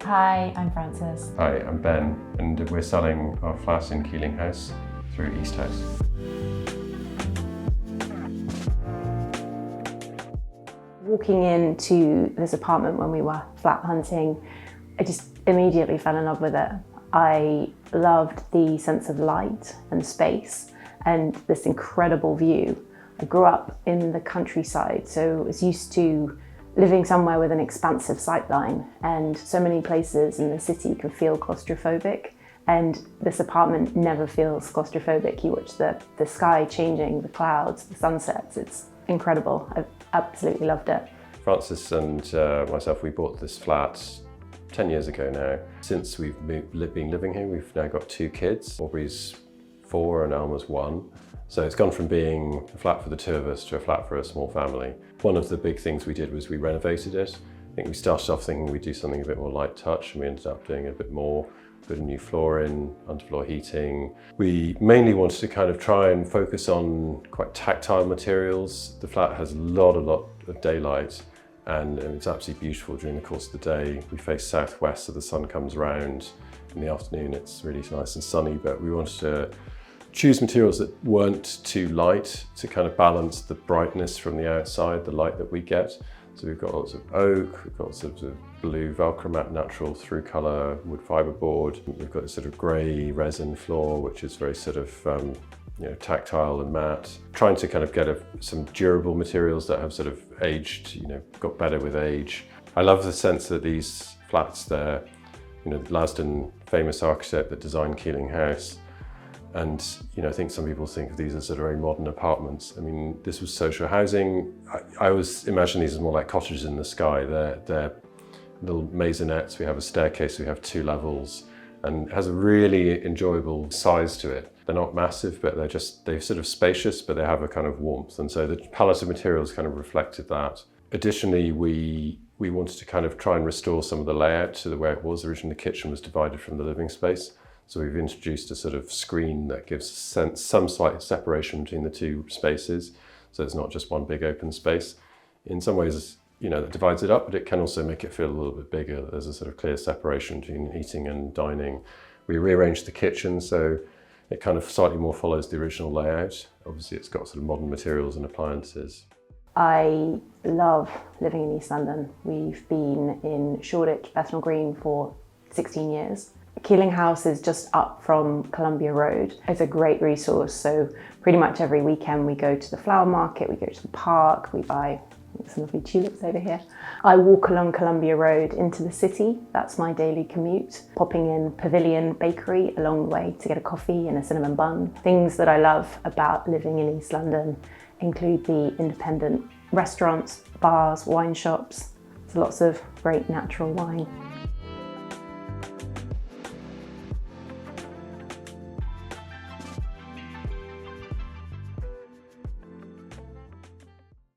Hi, I'm Frances. Hi, I'm Ben, and we're selling our flat in Keeling House through East House. Walking into this apartment when we were flat hunting, I just immediately fell in love with it. I loved the sense of light and space and this incredible view. I grew up in the countryside, so I was used to living somewhere with an expansive sightline, and so many places in the city can feel claustrophobic, and this apartment never feels claustrophobic. You watch the sky changing, the clouds, the sunsets. It's incredible. I've absolutely loved it. Frances and myself, we bought this flat 10 years ago now. Since we've been living here, we've now got 2 kids. Aubrey's 4 and Alma's 1. So it's gone from being a flat for the 2 of us to a flat for a small family. One of the big things we did was we renovated it. I think we started off thinking we'd do something a bit more light touch, and we ended up doing a bit more, put a new floor in, underfloor heating. We mainly wanted to kind of try and focus on quite tactile materials. The flat has a lot of daylight, and it's absolutely beautiful during the course of the day. We face southwest, so the sun comes around. In the afternoon, it's really nice and sunny, but we wanted to choose materials that weren't too light to kind of balance the brightness from the outside, the light that we get. So we've got lots of oak, we've got sort of blue Velcromat natural through colour wood fibre board. We've got a sort of grey resin floor, which is very sort of tactile and matte. Trying to kind of get some durable materials that have sort of aged, got better with age. I love the sense that these flats there, Lasdon, famous architect that designed Keeling House. And I think some people think of these as sort of very modern apartments. I mean, this was social housing. I always imagine these as more like cottages in the sky. They're little maisonettes. We have a staircase, we have 2 levels, and it has a really enjoyable size to it. They're not massive, but they're sort of spacious, but they have a kind of warmth. And so the palette of materials kind of reflected that. Additionally, we wanted to kind of try and restore some of the layout to the way it was. Originally, the kitchen was divided from the living space. So we've introduced a sort of screen that gives some slight separation between the 2 spaces. So it's not just one big open space. In some ways, that divides it up, but it can also make it feel a little bit bigger. There's a sort of clear separation between eating and dining. We rearranged the kitchen so it kind of slightly more follows the original layout. Obviously, it's got sort of modern materials and appliances. I love living in East London. We've been in Shoreditch, Bethnal Green for 16 years. Keeling House is just up from Columbia Road. It's a great resource, so pretty much every weekend we go to the flower market, we go to the park, we buy some lovely tulips over here. I walk along Columbia Road into the city. That's my daily commute. Popping in Pavilion Bakery along the way to get a coffee and a cinnamon bun. Things that I love about living in East London include the independent restaurants, bars, wine shops. There's lots of great natural wine.